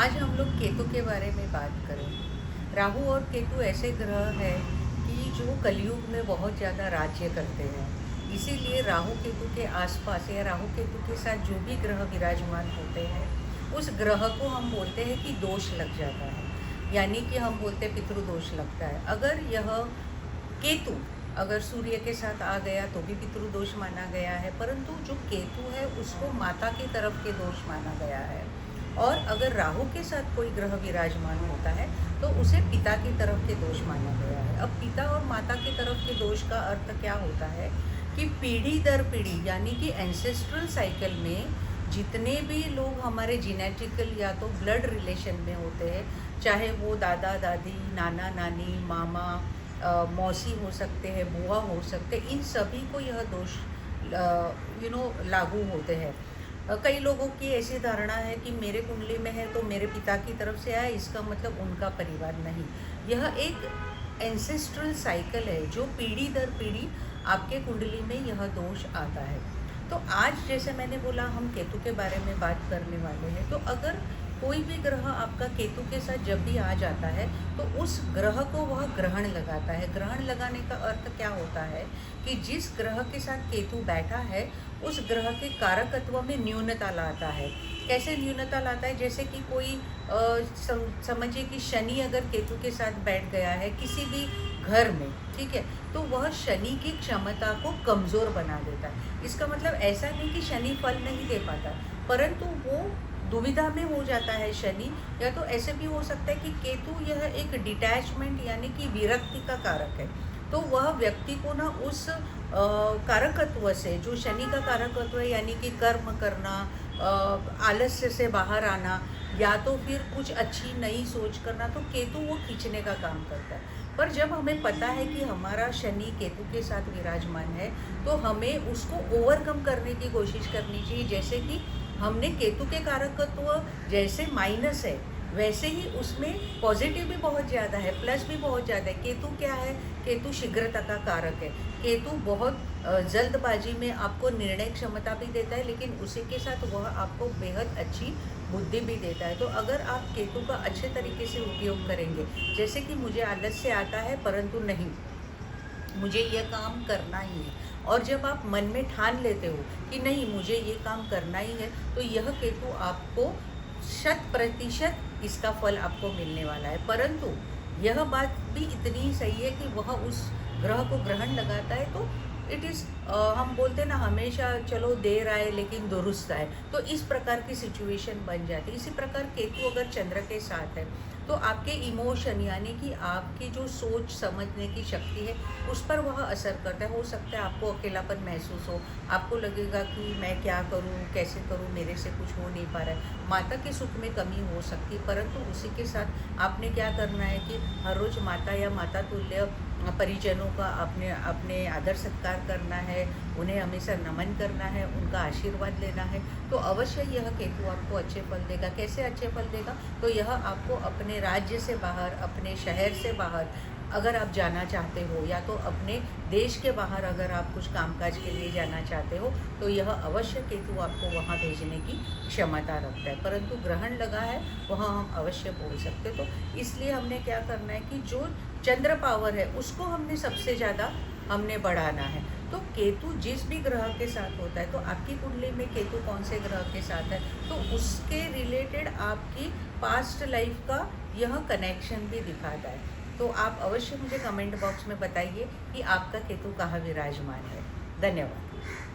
आज हम लोग केतु के बारे में बात करें। राहु और केतु ऐसे ग्रह हैं कि जो कलयुग में बहुत ज़्यादा राज्य करते हैं। इसीलिए राहु केतु के आसपास या राहु केतु के साथ जो भी ग्रह विराजमान होते हैं, उस ग्रह को हम बोलते हैं कि दोष लग जाता है, यानी कि हम बोलते हैं पितृदोष लगता है। अगर यह केतु अगर सूर्य के साथ आ गया तो भी पितृदोष माना गया है, परंतु जो केतु है उसको माता की तरफ के दोष माना गया है। और अगर राहु के साथ कोई ग्रह विराजमान होता है तो उसे पिता की तरफ के दोष माना गया है। अब पिता और माता की तरफ के दोष का अर्थ क्या होता है कि पीढ़ी दर पीढ़ी, यानी कि एंसेस्ट्रल साइकिल में जितने भी लोग हमारे जेनेटिकल या तो ब्लड रिलेशन में होते हैं, चाहे वो दादा दादी, नाना नानी, मामा, मौसी हो सकते हैं, बुआ हो सकते हैं, इन सभी को यह दोष लागू होते हैं। कई लोगों की ऐसी धारणा है कि मेरे कुंडली में है तो मेरे पिता की तरफ से आया, इसका मतलब उनका परिवार नहीं। यह एक एंसेस्ट्रल साइकिल है जो पीढ़ी दर पीढ़ी आपके कुंडली में यह दोष आता है। तो आज जैसे मैंने बोला हम केतु के बारे में बात करने वाले हैं। तो अगर कोई भी ग्रह आपका केतु के साथ जब भी आ जाता है तो उस ग्रह को वह ग्रहण लगाता है। ग्रहण लगाने का अर्थ क्या होता है कि जिस ग्रह के साथ केतु बैठा है उस ग्रह के कारकत्व में न्यूनता लाता है। कैसे न्यूनता लाता है? जैसे कि कोई समझिए कि शनि अगर केतु के साथ बैठ गया है किसी भी घर में, ठीक है, तो वह शनि की क्षमता को कमज़ोर बना देता है। इसका मतलब ऐसा नहीं कि शनि फल नहीं दे पाता, परंतु वो दुविधा में हो जाता है शनि। या तो ऐसे भी हो सकता है कि केतु यह एक डिटैचमेंट यानी कि विरक्ति का कारक है, तो वह व्यक्ति को ना उस कारकत्व से, जो शनि का कारकत्व है यानी कि कर्म करना, आलस्य से बाहर आना, या तो फिर कुछ अच्छी नई सोच करना, तो केतु वो खींचने का काम करता है। पर जब हमें पता है कि हमारा शनि केतु के साथ विराजमान है तो हमें उसको ओवरकम करने की कोशिश करनी चाहिए। जैसे कि हमने केतु के कारकत्व जैसे माइनस है वैसे ही उसमें पॉजिटिव भी बहुत ज़्यादा है, प्लस भी बहुत ज़्यादा है। केतु क्या है? केतु शीघ्रता का कारक है। केतु बहुत जल्दबाजी में आपको निर्णय क्षमता भी देता है, लेकिन उसी के साथ वह आपको बेहद अच्छी बुद्धि भी देता है। तो अगर आप केतु का अच्छे तरीके से उपयोग करेंगे, जैसे कि मुझे आलस्य आता है परंतु नहीं, मुझे ये काम करना ही है, और जब आप मन में ठान लेते हो कि नहीं मुझे ये काम करना ही है, तो यह केतु आपको 100% इसका फल आपको मिलने वाला है। परंतु यह बात भी इतनी सही है कि वह उस ग्रह को ग्रहण लगाता है तो इट इज़ हम बोलते हैं ना हमेशा, चलो देर आए लेकिन दुरुस्त आए, तो इस प्रकार की सिचुएशन बन जाती है। इसी प्रकार केतु अगर चंद्र के साथ है तो आपके इमोशन यानी कि आपकी जो सोच समझने की शक्ति है उस पर वह असर करता है। हो सकता है आपको अकेलापन महसूस हो, आपको लगेगा कि मैं क्या करूं, कैसे करूं, मेरे से कुछ हो नहीं पा रहा है, माता के सुख में कमी हो सकती है। परंतु उसी के साथ आपने क्या करना है कि हर रोज़ माता या माता तुल्य परिजनों का अपने अपने आदर सत्कार करना है, उन्हें हमेशा नमन करना है, उनका आशीर्वाद लेना है, तो अवश्य यह केतु आपको अच्छे फल देगा। कैसे अच्छे फल देगा? तो यह आपको अपने राज्य से बाहर, अपने शहर से बाहर अगर आप जाना चाहते हो, या तो अपने देश के बाहर अगर आप कुछ कामकाज के लिए जाना चाहते हो, तो यह अवश्य केतु आपको वहाँ भेजने की क्षमता रखता है। परंतु ग्रहण लगा है वहाँ हम अवश्य बोल सकते। तो इसलिए हमने क्या करना है कि जो चंद्र पावर है उसको हमने सबसे ज़्यादा हमने बढ़ाना है। तो केतु जिस भी ग्रह के साथ होता है, तो आपकी कुंडली में केतु कौन से ग्रह के साथ है तो उसके रिलेटेड आपकी पास्ट लाइफ का यह कनेक्शन भी दिखाता है। तो आप अवश्य मुझे कमेंट बॉक्स में बताइए कि आपका केतु कहाँ विराजमान है। धन्यवाद।